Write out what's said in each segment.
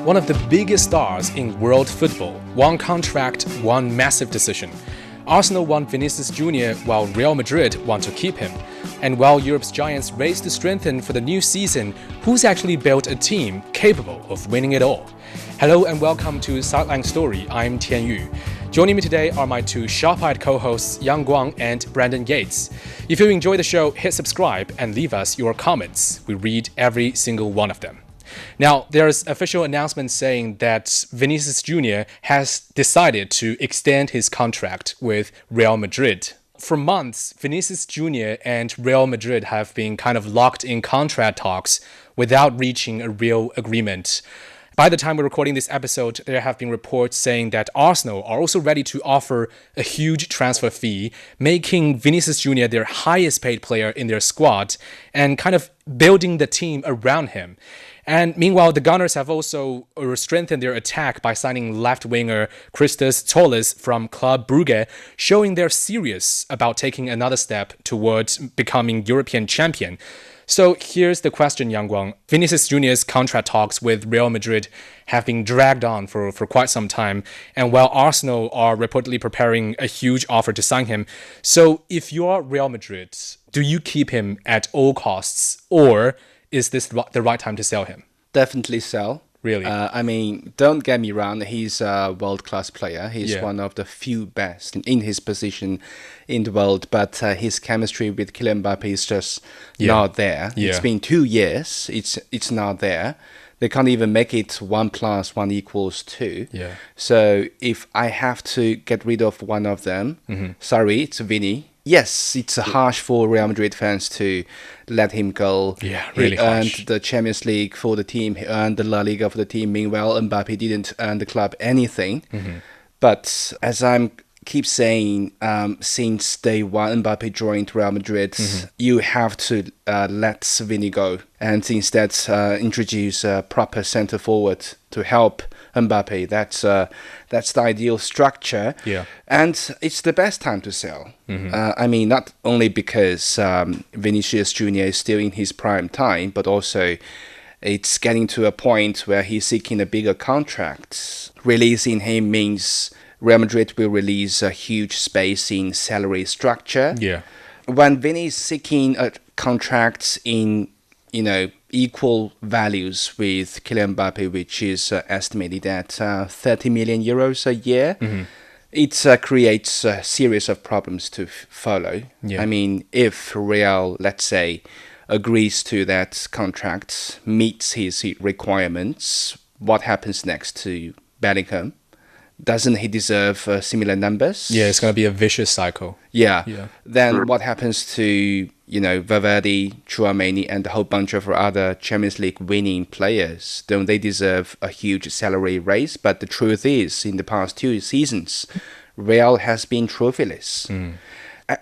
One of the biggest stars in world football, one contract, one massive decision. Arsenal want Vinicius Jr. while Real Madrid want to keep him. And while Europe's giants race to strengthen for the new season, who's actually built a team capable of winning it all? Hello and welcome to Sideline Story. I'm Tian Yu. Joining me today are my two sharp-eyed co-hosts Yang Guang and Brandon Yates. If you enjoy the show, hit subscribe and leave us your comments. We read every single one of them. Now, there's official announcement saying that Vinicius Jr. has decided to extend his contract with Real Madrid. For months, Vinicius Jr. and Real Madrid have been kind of locked in contract talks without reaching a real agreement. By the time we're recording this episode, there have been reports saying that Arsenal are also ready to offer a huge transfer fee, making Vinicius Jr. their highest paid player in their squad and kind of building the team around him. And meanwhile, the Gunners have also strengthened their attack by signing left winger Christos Tzolis from Club Brugge, showing they're serious about taking another step towards becoming European champion. So here's the question, Yang Guang. Vinicius Jr.'s contract talks with Real Madrid have been dragged on for quite some time, and while Arsenal are reportedly preparing a huge offer to sign him. So if you're Real Madrid, do you keep him at all costs, or is this the right time to sell him? Definitely sell. Really? Don't get me wrong. He's a world-class player. He's one of the few best in his position in the world. But his chemistry with Kylian Mbappe is just not there. Yeah. It's been 2 years. It's not there. They can't even make it 1 + 1 = 2. Yeah. So if I have to get rid of one of them, sorry, it's Vini. Yes, it's harsh for Real Madrid fans to let him go. Yeah, really harsh. He earned the Champions League for the team. He earned the La Liga for the team. Meanwhile, Mbappe didn't earn the club anything. But as I keep saying, since day one, Mbappe joined Real Madrid, you have to let Vini go and instead introduce a proper centre forward to help Mbappe. That's the ideal structure. Yeah. And it's the best time to sell. Not only because Vinicius Jr. is still in his prime time, but also it's getting to a point where he's seeking a bigger contract. Releasing him means Real Madrid will release a huge space in salary structure. Yeah. When Vini is seeking a contract in, equal values with Kylian Mbappe, which is estimated at 30 million euros a year, it creates a series of problems to follow. Yeah. If Real, let's say, agrees to that contract, meets his requirements, what happens next to Bellingham? Doesn't he deserve similar numbers? Yeah, it's going to be a vicious cycle. Yeah. Then what happens to, Valverde, Tchouaméni, and a whole bunch of other Champions League winning players? Don't they deserve a huge salary raise? But the truth is, in the past 2 seasons, Real has been trophyless.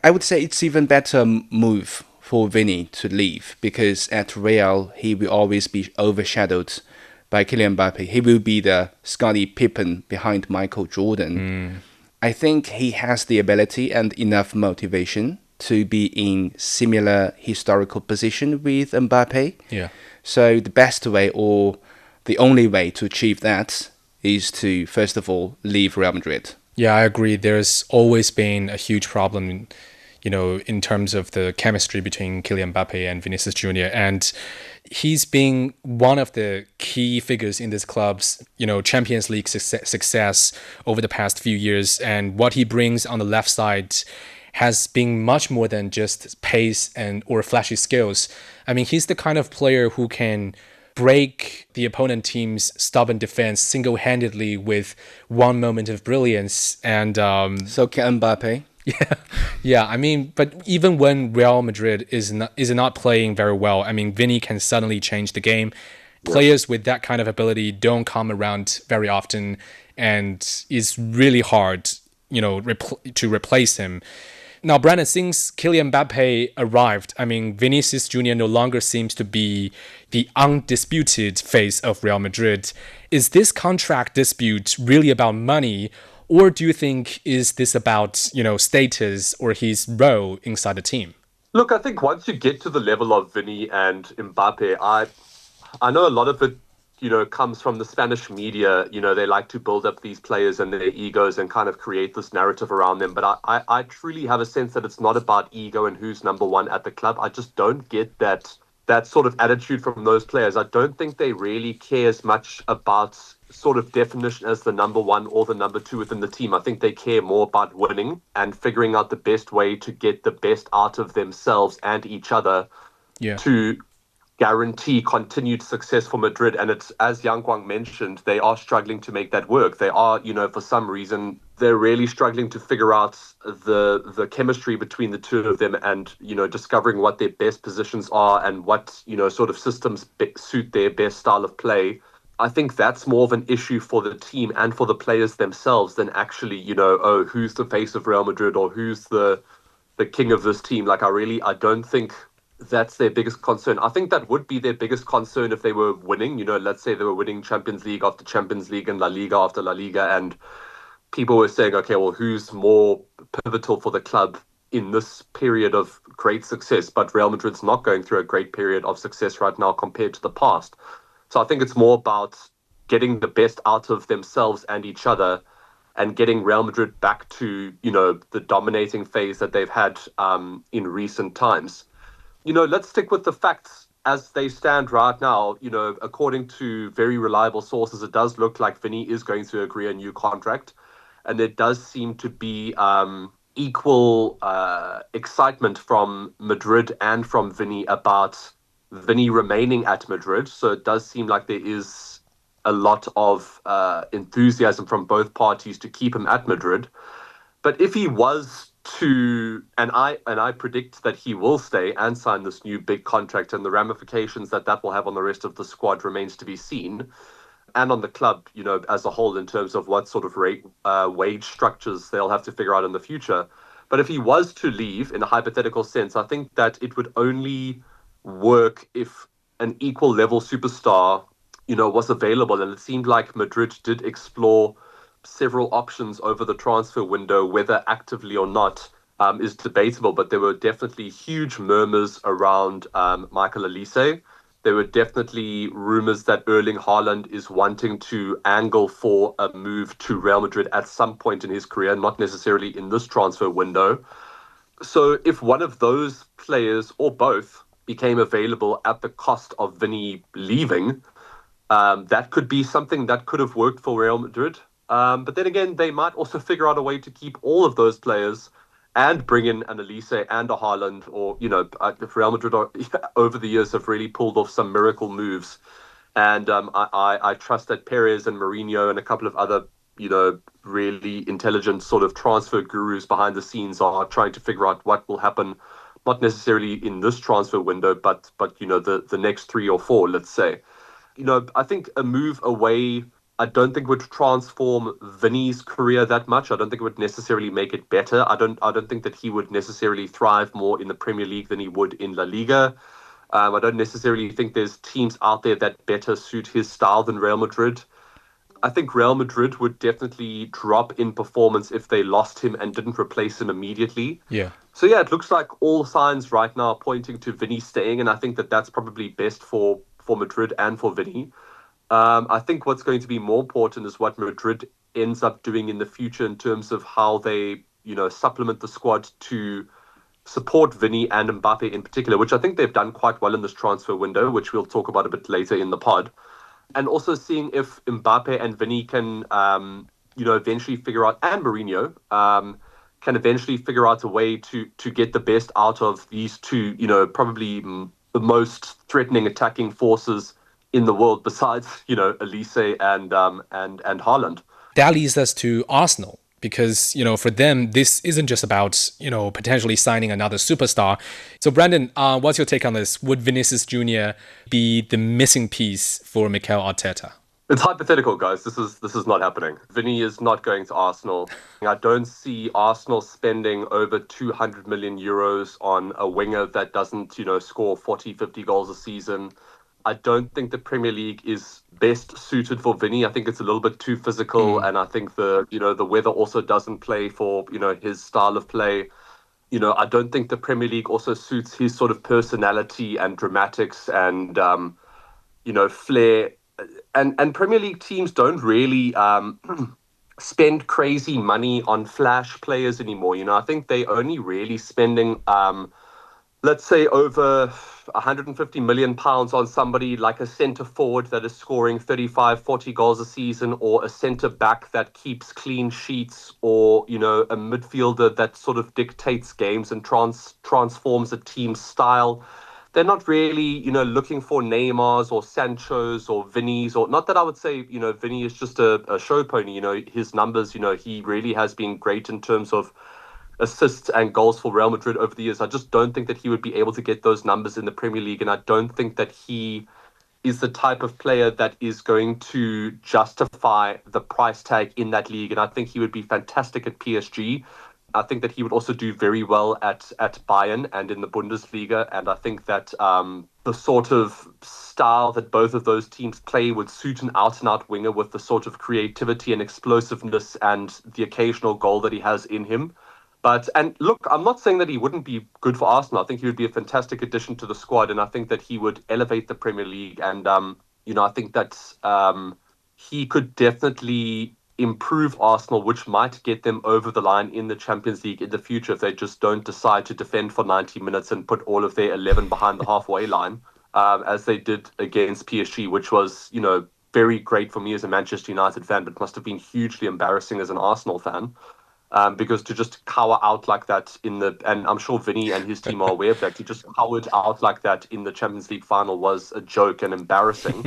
I would say it's even better move for Vini to leave, because at Real, he will always be overshadowed by Kylian Mbappe. He will be the Scottie Pippen behind Michael Jordan. I think he has the ability and enough motivation to be in similar historical position with Mbappe. Yeah. So the best way, or the only way to achieve that, is to, first of all, leave Real Madrid. Yeah, I agree. There's always been a huge problem, in terms of the chemistry between Kylian Mbappe and Vinicius Jr. And he's been one of the key figures in this club's, Champions League success over the past few years. And what he brings on the left side has been much more than just pace or flashy skills. He's the kind of player who can break the opponent team's stubborn defense single-handedly with one moment of brilliance. And so can Mbappe. Yeah. But even when Real Madrid is not playing very well, Vini can suddenly change the game. Players with that kind of ability don't come around very often, and it's really hard, to replace him. Now, Brandon, since Kylian Mbappe arrived, Vinicius Jr. no longer seems to be the undisputed face of Real Madrid. Is this contract dispute really about money? Or do you think is this about, status or his role inside the team? Look, I think once you get to the level of Vini and Mbappe, I know a lot of it, comes from the Spanish media. They like to build up these players and their egos and kind of create this narrative around them. But I truly have a sense that it's not about ego and who's number one at the club. I just don't get that sort of attitude from those players. I don't think they really care as much about sort of definition as the number one or the number two within the team. I think they care more about winning and figuring out the best way to get the best out of themselves and each other Yeah. to guarantee continued success for Madrid. And it's, as Yang Guang mentioned, they are struggling to make that work. They are, for some reason, they're really struggling to figure out the chemistry between the two of them, and discovering what their best positions are and what sort of systems suit their best style of play. I think that's more of an issue for the team and for the players themselves than actually, oh, who's the face of Real Madrid or who's the king of this team. Like, I don't think that's their biggest concern. I think that would be their biggest concern if they were winning. Let's say they were winning Champions League after Champions League and La Liga after La Liga, and people were saying, okay, well, who's more pivotal for the club in this period of great success? But Real Madrid's not going through a great period of success right now compared to the past. So I think it's more about getting the best out of themselves and each other, and getting Real Madrid back to, the dominating phase that they've had in recent times. Let's stick with the facts as they stand right now. According to very reliable sources, it does look like Vini is going to agree a new contract. And there does seem to be equal excitement from Madrid and from Vini about Vini remaining at Madrid. So it does seem like there is a lot of enthusiasm from both parties to keep him at Madrid. But if he was to, and I predict that he will stay and sign this new big contract, and the ramifications that will have on the rest of the squad remains to be seen, and on the club, as a whole, in terms of what sort of wage structures they'll have to figure out in the future. But if he was to leave, in a hypothetical sense, I think that it would only work if an equal level superstar, was available. And it seemed like Madrid did explore several options over the transfer window, whether actively or not. Is debatable, but there were definitely huge murmurs around Michael Olise. There were definitely rumors that Erling Haaland is wanting to angle for a move to Real Madrid at some point in his career, not necessarily in this transfer window. So if one of those players or both became available at the cost of Vini leaving, that could be something that could have worked for Real Madrid. But then again, they might also figure out a way to keep all of those players and bring in an Elise and a Haaland, or, if Real Madrid are, over the years have really pulled off some miracle moves. And I trust that Perez and Mourinho and a couple of other, really intelligent sort of transfer gurus behind the scenes are trying to figure out what will happen, not necessarily in this transfer window, but the next 3 or 4, let's say. I think a move away, I don't think would transform Vinny's career that much. I don't think it would necessarily make it better. I don't think that he would necessarily thrive more in the Premier League than he would in La Liga. I don't necessarily think there's teams out there that better suit his style than Real Madrid. I think Real Madrid would definitely drop in performance if they lost him and didn't replace him immediately. Yeah. So yeah, it looks like all signs right now are pointing to Vinny staying, and I think that that's probably best for Madrid and for Vinny. I think what's going to be more important is what Madrid ends up doing in the future in terms of how they, supplement the squad to support Vinny and Mbappe in particular, which I think they've done quite well in this transfer window, which we'll talk about a bit later in the pod. And also seeing if Mbappe and Vinny can, eventually figure out, and Mourinho, can eventually figure out a way to get the best out of these two, probably the most threatening attacking forces in the world besides, Elise and Haaland. That leads us to Arsenal because, for them, this isn't just about, potentially signing another superstar. So, Brandon, what's your take on this? Would Vinicius Jr. be the missing piece for Mikel Arteta? It's hypothetical, guys. This is not happening. Vinny is not going to Arsenal. I don't see Arsenal spending over 200 million euros on a winger that doesn't, score 40, 50 goals a season. I don't think the Premier League is best suited for Vinny. I think it's a little bit too physical, and I think the weather also doesn't play for his style of play. I don't think the Premier League also suits his sort of personality and dramatics and, flair. And Premier League teams don't really spend crazy money on flash players anymore. I think they only really spending, let's say, over 150 million pounds on somebody like a centre forward that is scoring 35, 40 goals a season, or a centre back that keeps clean sheets, or, a midfielder that sort of dictates games and transforms a team's style. They're not really, looking for Neymars or Sanchos or Vinis, or not that I would say, Vini is just a show pony. His numbers, he really has been great in terms of assists and goals for Real Madrid over the years. I just don't think that he would be able to get those numbers in the Premier League, and I don't think that he is the type of player that is going to justify the price tag in that league. And I think he would be fantastic at PSG. I think that he would also do very well at Bayern and in the Bundesliga. And I think that the sort of style that both of those teams play would suit an out-and-out winger with the sort of creativity and explosiveness and the occasional goal that he has in him. And look, I'm not saying that he wouldn't be good for Arsenal. I think he would be a fantastic addition to the squad, and I think that he would elevate the Premier League. And, I think that he could definitely improve Arsenal, which might get them over the line in the Champions League in the future if they just don't decide to defend for 90 minutes and put all of their 11 behind the halfway line, as they did against PSG, which was, very great for me as a Manchester United fan, but must have been hugely embarrassing as an Arsenal fan. Because to just cower out like that and I'm sure Vini and his team are aware of that, to just cowered out like that in the Champions League final was a joke and embarrassing.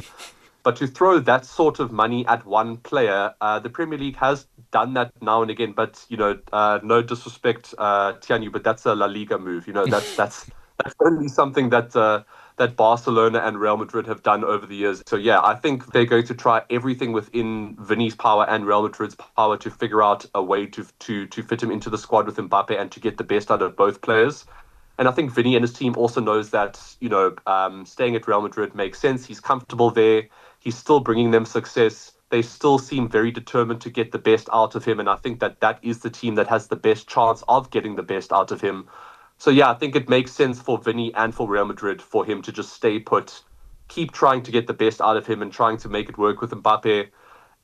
But to throw that sort of money at one player, the Premier League has done that now and again. But, no disrespect, Tianyu, but that's a La Liga move. That's only something that Barcelona and Real Madrid have done over the years. So, yeah, I think they're going to try everything within Vini's power and Real Madrid's power to figure out a way to fit him into the squad with Mbappe and to get the best out of both players. And I think Vini and his team also knows that, staying at Real Madrid makes sense. He's comfortable there. He's still bringing them success. They still seem very determined to get the best out of him. And I think that is the team that has the best chance of getting the best out of him. So, yeah, I think it makes sense for Vini and for Real Madrid for him to just stay put, keep trying to get the best out of him and trying to make it work with Mbappe.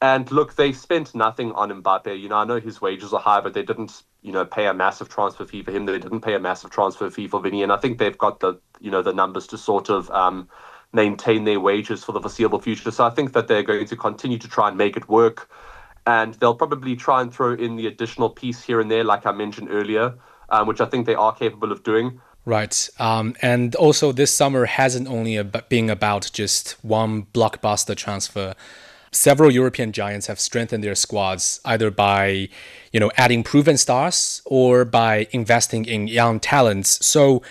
And look, they spent nothing on Mbappe. I know his wages are high, but they didn't, pay a massive transfer fee for him. They didn't pay a massive transfer fee for Vini. And I think they've got the numbers to sort of maintain their wages for the foreseeable future. So I think that they're going to continue to try and make it work. And they'll probably try and throw in the additional piece here and there, like I mentioned earlier, which I think they are capable of doing. Right. And also this summer hasn't only been about just one blockbuster transfer. Several European giants have strengthened their squads either by, adding proven stars or by investing in young talents. So,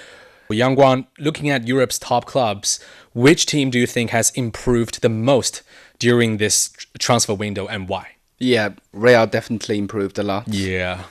Yang Guang, looking at Europe's top clubs, which team do you think has improved the most during this transfer window and why? Yeah, Real definitely improved a lot. Yeah.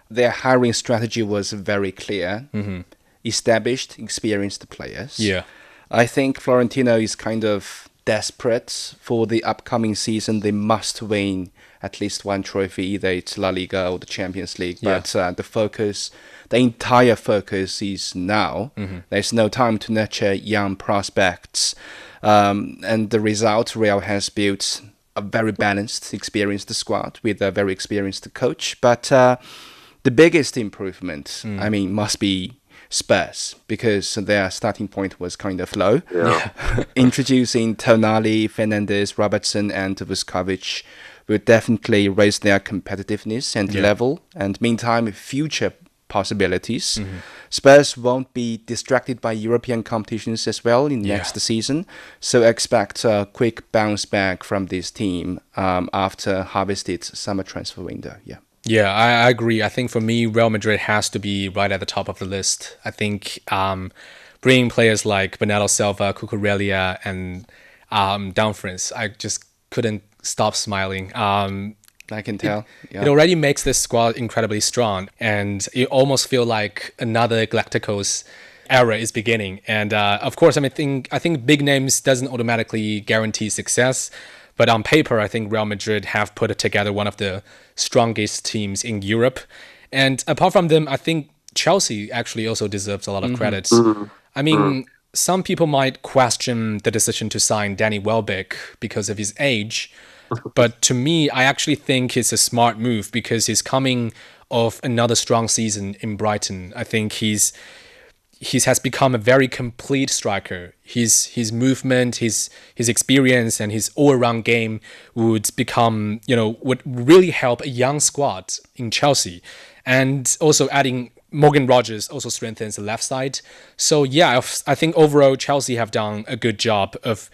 Their hiring strategy was very clear. Mm-hmm. Established, experienced players. Yeah. I think Florentino is kind of desperate for the upcoming season. They must win at least one trophy, either it's La Liga or the Champions League. Yeah. But the entire focus is now. Mm-hmm. There's no time to nurture young prospects. And the result, Real has built a very balanced, experienced squad with a very experienced coach. But the biggest improvement, must be Spurs, because their starting point was kind of low. Yeah. Introducing Tonali, Fernandes, Robertson, and Vuskovic will definitely raise their competitiveness and level, and meantime, future possibilities. Mm-hmm. Spurs won't be distracted by European competitions as well in next season, so expect a quick bounce back from this team after harvested summer transfer window. Yeah, I agree. I think for me, Real Madrid has to be right at the top of the list. I think bringing players like Bernardo Silva, Cucurella, and Dumfries, I just couldn't stop smiling. I can tell. It already makes this squad incredibly strong, and you almost feel like another Galacticos era is beginning. And of course, I think big names doesn't automatically guarantee success. But on paper, I think Real Madrid have put together one of the strongest teams in Europe. And apart from them, I think Chelsea actually also deserves a lot of credit. I mean, some people might question the decision to sign Danny Welbeck because of his age. But to me, I actually think it's a smart move because he's coming off another strong season in Brighton. I think he has become a very complete striker. His movement, his experience, and his all-around game would really help a young squad in Chelsea. And also adding Morgan Rogers also strengthens the left side. So yeah, I think overall Chelsea have done a good job of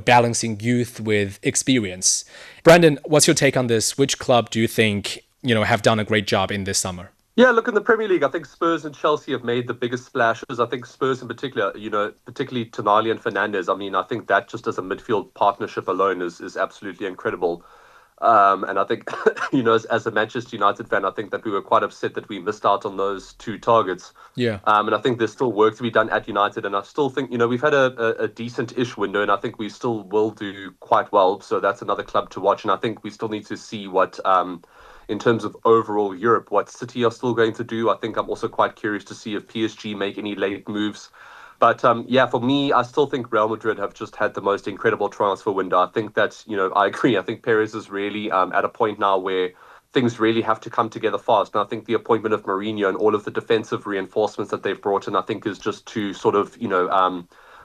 balancing youth with experience. Brandon, what's your take on this? Which club do you think have done a great job in this summer? Yeah, look, in the Premier League, I think Spurs and Chelsea have made the biggest splashes. I think Spurs in particular, particularly Tonali and Fernandes, I mean, I think that just as a midfield partnership alone is absolutely incredible. And I think, as a Manchester United fan, I think that we were quite upset that we missed out on those two targets. Yeah. And I think there's still work to be done at United. And I still think, we've had a decent-ish window, and I think we still will do quite well. So that's another club to watch. And I think we still need to see what, in terms of overall Europe, what City are still going to do. I think I'm also quite curious to see if PSG make any late moves. But for me, I still think Real Madrid have just had the most incredible transfer window. I think that, I agree. I think Perez is really at a point now where things really have to come together fast. And I think the appointment of Mourinho and all of the defensive reinforcements that they've brought in, I think is just to sort of,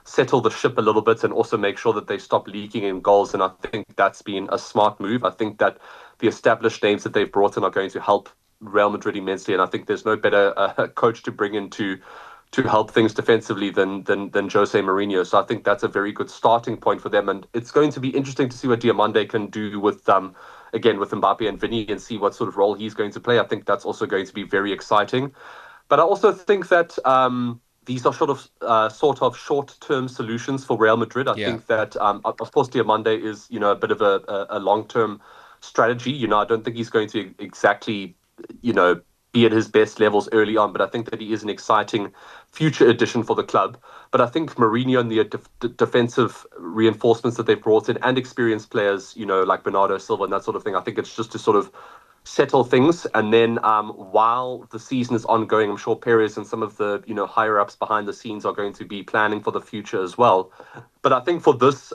settle the ship a little bit and also make sure that they stop leaking in goals. And I think that's been a smart move. I think that the established names that they've brought in are going to help Real Madrid immensely. And I think there's no better coach to bring in to help things defensively than Jose Mourinho. So I think that's a very good starting point for them. And it's going to be interesting to see what Diomande can do with, again, with Mbappe and Vini and see what sort of role he's going to play. I think that's also going to be very exciting. But I also think that these are sort of short-term solutions for Real Madrid. I think that, of course, Diomande is, a bit of a long-term strategy. I don't think he's going to exactly, be at his best levels early on, but I think that he is an exciting future addition for the club. But I think Mourinho and the defensive reinforcements that they've brought in and experienced players, like Bernardo Silva and that sort of thing, I think it's just to sort of settle things. And then while the season is ongoing, I'm sure Perez and some of the, higher ups behind the scenes are going to be planning for the future as well. But I think for this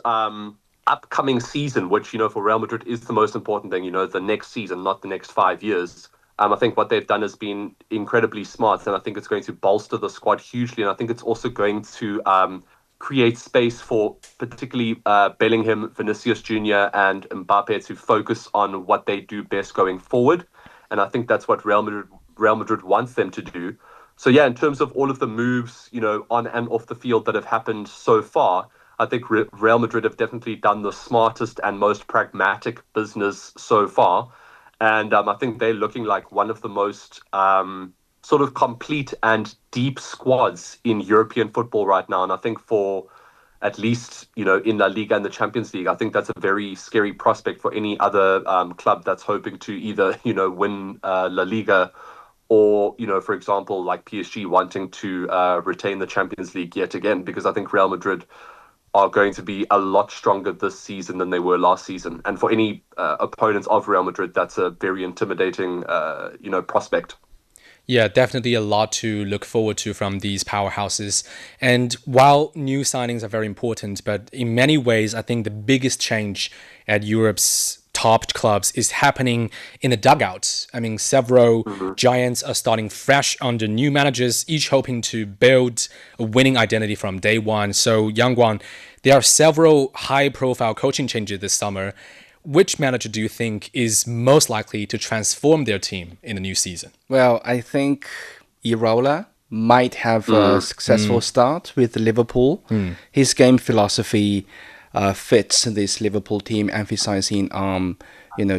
upcoming season, which, for Real Madrid is the most important thing, the next season, not the next 5 years, I think what they've done has been incredibly smart, and I think it's going to bolster the squad hugely. And I think it's also going to create space for particularly Bellingham, Vinicius Jr. and Mbappe to focus on what they do best going forward. And I think that's what Real Madrid wants them to do. So yeah, in terms of all of the moves, on and off the field that have happened so far, I think Real Madrid have definitely done the smartest and most pragmatic business so far. And I think they're looking like one of the most sort of complete and deep squads in European football right now. And I think for at least, in La Liga and the Champions League, I think that's a very scary prospect for any other club that's hoping to either, win La Liga or, for example, like PSG wanting to retain the Champions League yet again, because I think Real Madrid are going to be a lot stronger this season than they were last season. And for any opponents of Real Madrid, that's a very intimidating, prospect. Yeah, definitely a lot to look forward to from these powerhouses. And while new signings are very important, but in many ways, I think the biggest change at Europe's top clubs is happening in the dugout. I mean, several giants are starting fresh under new managers, each hoping to build a winning identity from day one. So, Yangguang, there are several high-profile coaching changes this summer. Which manager do you think is most likely to transform their team in the new season? Well, I think Iraola might have a successful start with Liverpool. His game philosophy fits this Liverpool team, emphasizing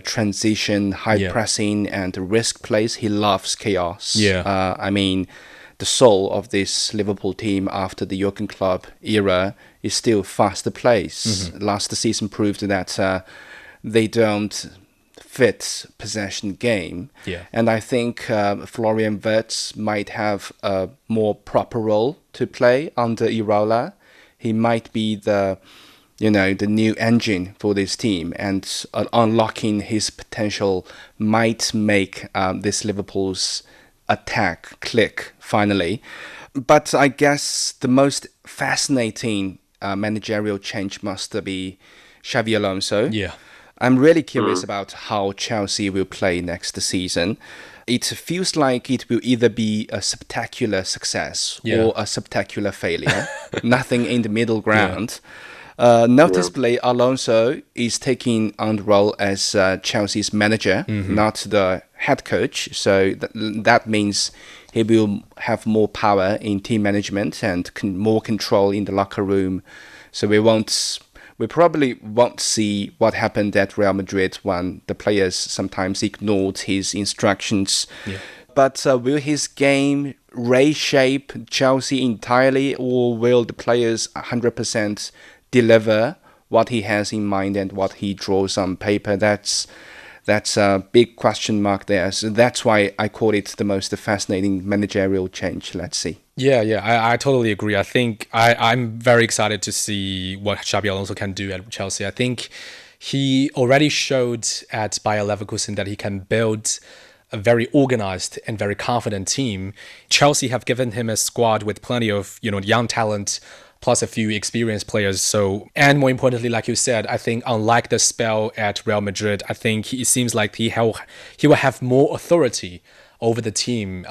transition, high pressing, and risk plays. He loves chaos. I mean, the soul of this Liverpool team after the Jurgen Klopp era is still faster plays. Last season proved that they don't fit possession game. And I think Florian Wirtz might have a more proper role to play under Iraola. He might be the new engine for this team, and unlocking his potential might make this Liverpool's attack click finally. But I guess the most fascinating managerial change must be Xabi Alonso. Yeah. I'm really curious about how Chelsea will play next season. It feels like it will either be a spectacular success or a spectacular failure. Nothing in the middle ground. Noticeably, Alonso is taking on the role as Chelsea's manager, not the head coach. So that means he will have more power in team management and more control in the locker room. So we probably won't see what happened at Real Madrid when the players sometimes ignored his instructions. Yeah. But will his game reshape Chelsea entirely, or will the players 100% deliver what he has in mind and what he draws on paper? That's a big question mark there. So that's why I call it the most fascinating managerial change. Let's see. Yeah, I totally agree. I think I'm very excited to see what Xabi Alonso can do at Chelsea. I think he already showed at Bayer Leverkusen that he can build a very organized and very confident team. Chelsea have given him a squad with plenty of young talent, plus a few experienced players. So, and more importantly, like you said, I think unlike the spell at Real Madrid, I think it seems like he will have more authority over the team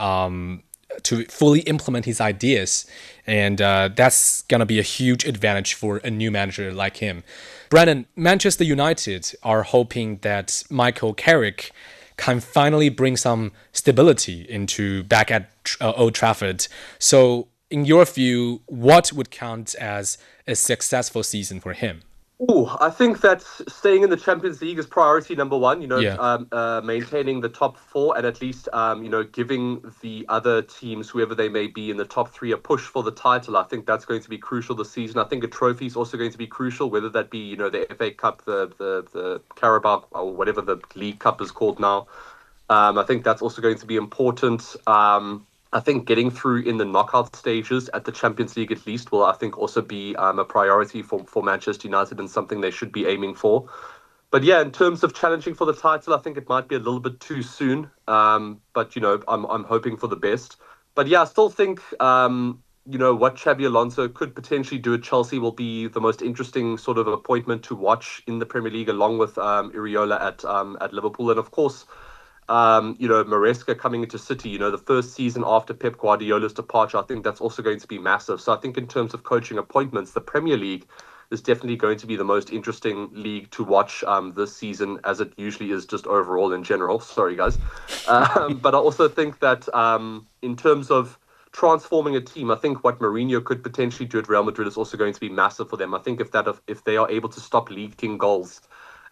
to fully implement his ideas. And that's going to be a huge advantage for a new manager like him. Brandon, Manchester United are hoping that Michael Carrick can finally bring some stability back at Old Trafford. So, in your view, what would count as a successful season for him? I think that staying in the Champions League is priority number one, maintaining the top four and at least, giving the other teams, whoever they may be in the top three, a push for the title. I think that's going to be crucial this season. I think a trophy is also going to be crucial, whether that be, the FA Cup, the Carabao, or whatever the League Cup is called now. I think that's also going to be important. I think getting through in the knockout stages at the Champions League at least will, I think, also be a priority for Manchester United and something they should be aiming for. But yeah, in terms of challenging for the title, I think it might be a little bit too soon. But, I'm hoping for the best. But yeah, I still think, what Xabi Alonso could potentially do at Chelsea will be the most interesting sort of appointment to watch in the Premier League, along with Iriola at Liverpool. And of course, Maresca coming into City, the first season after Pep Guardiola's departure, I think that's also going to be massive. So I think in terms of coaching appointments, the Premier League is definitely going to be the most interesting league to watch this season, as it usually is just overall in general. Sorry, guys. But I also think that in terms of transforming a team, I think what Mourinho could potentially do at Real Madrid is also going to be massive for them. I think if they are able to stop leaking goals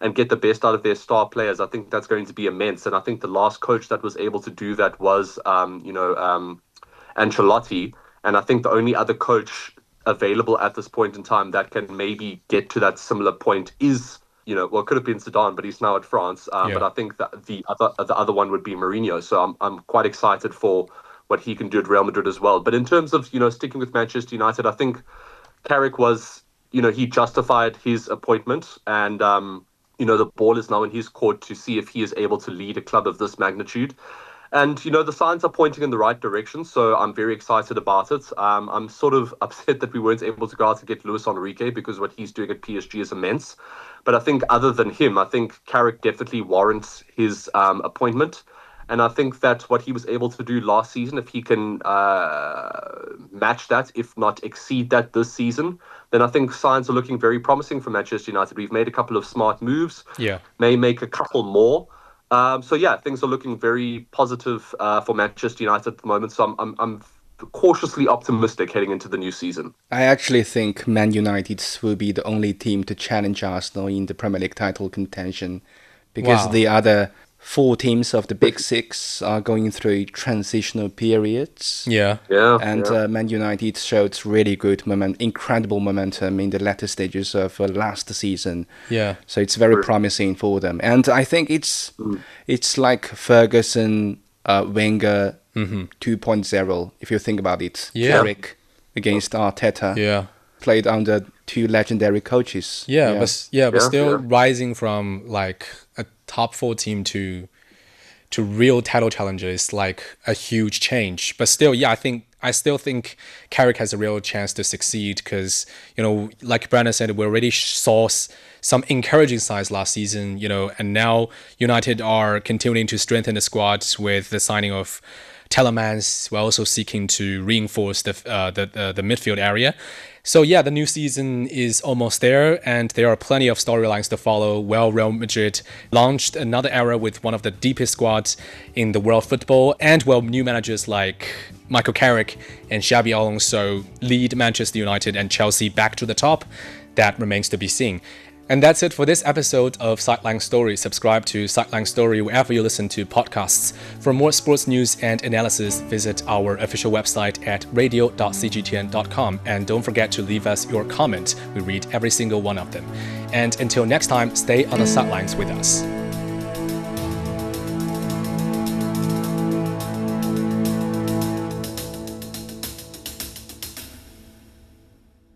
and get the best out of their star players, I think that's going to be immense. And I think the last coach that was able to do that was, Ancelotti. And I think the only other coach available at this point in time that can maybe get to that similar point is, it could have been Zidane, but he's now at France. But I think that the other one would be Mourinho. So I'm quite excited for what he can do at Real Madrid as well. But in terms of, sticking with Manchester United, I think Carrick was, he justified his appointment, and the ball is now in his court to see if he is able to lead a club of this magnitude. And, the signs are pointing in the right direction, so I'm very excited about it. I'm sort of upset that we weren't able to go out and get Luis Enrique, because what he's doing at PSG is immense. But I think other than him, I think Carrick definitely warrants his appointment. And I think that what he was able to do last season, if he can match that, if not exceed that this season, then I think signs are looking very promising for Manchester United. We've made a couple of smart moves, may make a couple more. Things are looking very positive for Manchester United at the moment. So I'm cautiously optimistic heading into the new season. I actually think Man United will be the only team to challenge Arsenal in the Premier League title contention, because the other 4 teams of the Big Six are going through transitional periods. Man United showed really good incredible momentum in the latter stages of last season. So it's very promising for them. And I think it's like Ferguson, Wenger 2.0, if you think about it. Carrick against Arteta. Played under 2 legendary coaches. But still rising from like a top 4 team to to real title challenges, like a huge change. But still, yeah, I still think Carrick has a real chance to succeed because, like Brandon said, we already saw some encouraging signs last season, and now United are continuing to strengthen the squad with the signing of Telemans. We're also seeking to reinforce the midfield area. So yeah, the new season is almost there, and there are plenty of storylines to follow. Well, Real Madrid launched another era with one of the deepest squads in the world football, and new managers like Michael Carrick and Xabi Alonso lead Manchester United and Chelsea back to the top. That remains to be seen. And that's it for this episode of Sideline Story. Subscribe to Sideline Story wherever you listen to podcasts. For more sports news and analysis, visit our official website at radio.cgtn.com. And don't forget to leave us your comment. We read every single one of them. And until next time, stay on the sidelines with us.